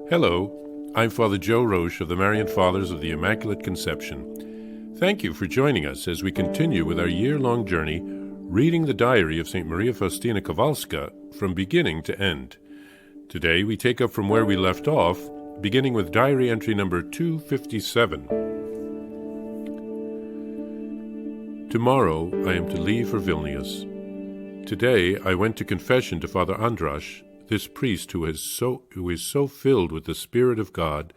Hello, I'm Father Joe Roesch of the Marian Fathers of the Immaculate Conception. Thank you for joining us as we continue with our year-long journey reading the diary of St. Maria Faustina Kowalska from beginning to end. Today we take up from where we left off, beginning with diary entry number 257. Tomorrow I am to leave for Vilnius. Today I went to confession to Father Andrasz, this priest who is so filled with the Spirit of God,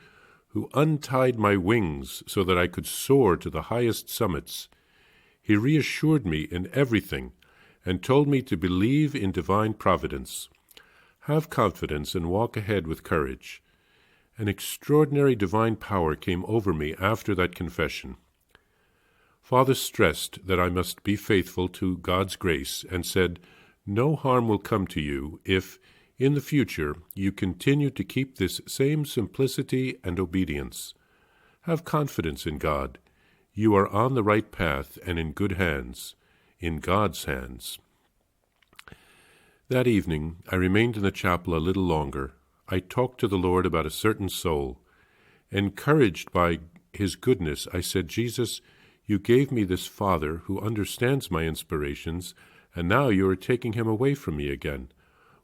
who untied my wings so that I could soar to the highest summits. He reassured me in everything and told me to believe in divine providence. Have confidence and walk ahead with courage. An extraordinary divine power came over me after that confession. Father stressed that I must be faithful to God's grace and said, "No harm will come to you if, in the future, you continue to keep this same simplicity and obedience. Have confidence in God. You are on the right path and in good hands, in God's hands." That evening, I remained in the chapel a little longer. I talked to the Lord about a certain soul. Encouraged by His goodness, I said, "Jesus, you gave me this Father who understands my inspirations, and now you are taking him away from me again.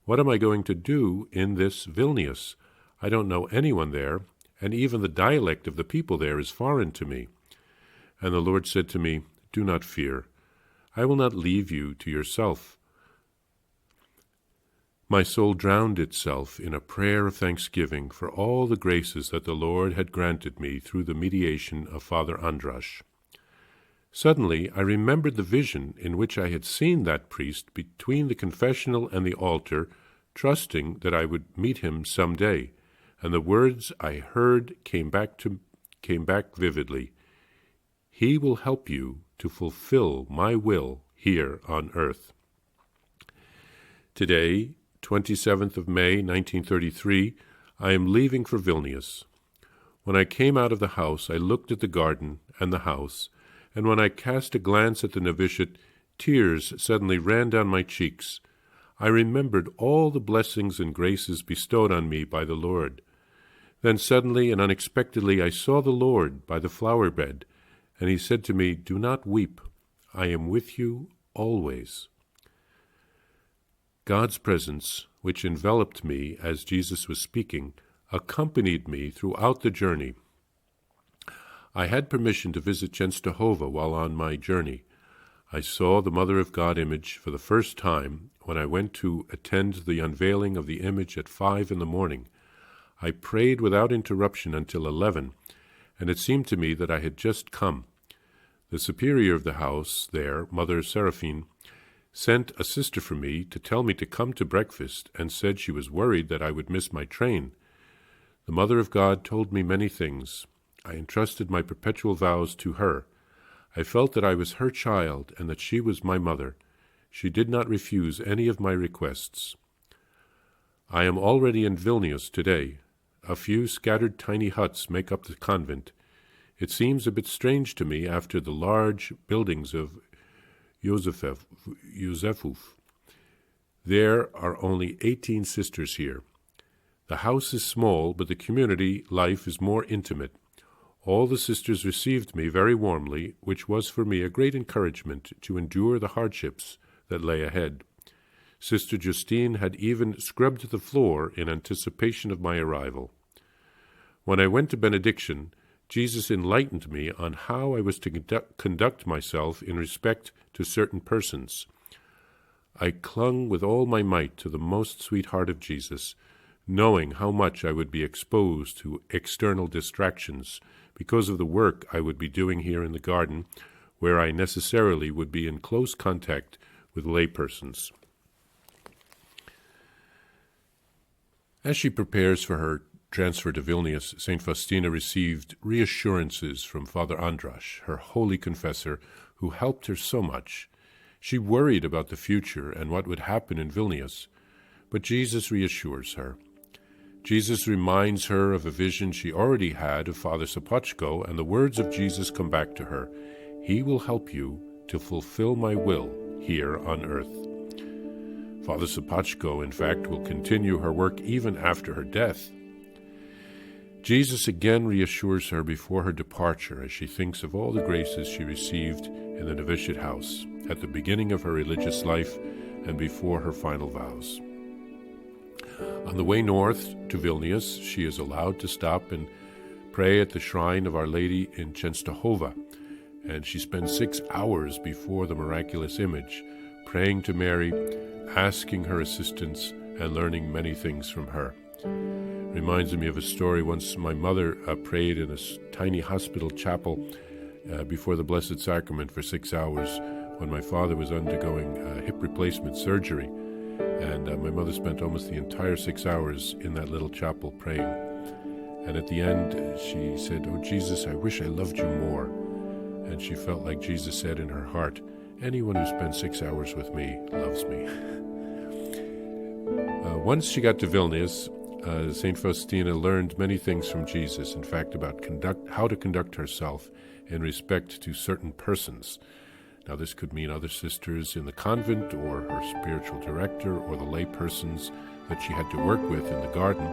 What am I going to do in this Vilnius? I don't know anyone there, and even the dialect of the people there is foreign to me." And the Lord said to me, "Do not fear. I will not leave you to yourself." My soul drowned itself in a prayer of thanksgiving for all the graces that the Lord had granted me through the mediation of Father Andrasz. Suddenly I remembered the vision in which I had seen that priest between the confessional and the altar, trusting that I would meet him some day, and the words I heard came back vividly. "He will help you to fulfill my will here on earth." Today, 27th of May, 1933, I am leaving for Vilnius. When I came out of the house, I looked at the garden and the house, and when I cast a glance at the novitiate, tears suddenly ran down my cheeks. I remembered all the blessings and graces bestowed on me by the Lord. Then suddenly and unexpectedly I saw the Lord by the flower bed, and he said to me, "Do not weep. I am with you always." God's presence, which enveloped me as Jesus was speaking, accompanied me throughout the journey. I had permission to visit Częstochowa while on my journey. I saw the Mother of God image for the first time when I went to attend the unveiling of the image at 5 in the morning. I prayed without interruption until 11, and it seemed to me that I had just come. The superior of the house there, Mother Seraphine, sent a sister for me to tell me to come to breakfast and said she was worried that I would miss my train. The Mother of God told me many things. I entrusted my perpetual vows to her. I felt that I was her child and that she was my mother. She did not refuse any of my requests. I am already in Vilnius today. A few scattered tiny huts make up the convent. It seems a bit strange to me after the large buildings of Józefów. There are only 18 sisters here. The house is small, but the community life is more intimate. All the sisters received me very warmly, which was for me a great encouragement to endure the hardships that lay ahead. Sister Justine had even scrubbed the floor in anticipation of my arrival. When I went to benediction, Jesus enlightened me on how I was to conduct myself in respect to certain persons. I clung with all my might to the most sweet heart of Jesus, knowing how much I would be exposed to external distractions because of the work I would be doing here in the garden, where I necessarily would be in close contact with laypersons. As she prepares for her transfer to Vilnius, St. Faustina received reassurances from Father Andrasz, her holy confessor, who helped her so much. She worried about the future and what would happen in Vilnius, but Jesus reassures her. Jesus reminds her of a vision she already had of Father Sopoćko, and the words of Jesus come back to her. "He will help you to fulfill my will here on earth." Father Sopoćko, in fact, will continue her work even after her death. Jesus again reassures her before her departure as she thinks of all the graces she received in the novitiate house at the beginning of her religious life and before her final vows. On the way north to Vilnius, she is allowed to stop and pray at the shrine of Our Lady in Częstochowa, and she spends 6 hours before the miraculous image, praying to Mary, asking her assistance, and learning many things from her. Reminds me of a story. Once my mother prayed in a tiny hospital chapel before the Blessed Sacrament for 6 hours when my father was undergoing hip replacement surgery. And my mother spent almost the entire 6 hours in that little chapel praying. And at the end, she said, "Oh, Jesus, I wish I loved you more." And she felt like Jesus said in her heart, "Anyone who spends 6 hours with me loves me." Once she got to Vilnius, St. Faustina learned many things from Jesus, in fact, about how to conduct herself in respect to certain persons. Now, this could mean other sisters in the convent, or her spiritual director, or the lay persons that she had to work with in the garden.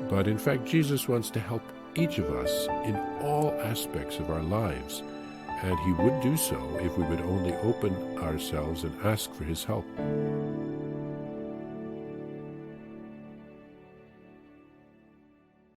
But in fact, Jesus wants to help each of us in all aspects of our lives, and he would do so if we would only open ourselves and ask for his help.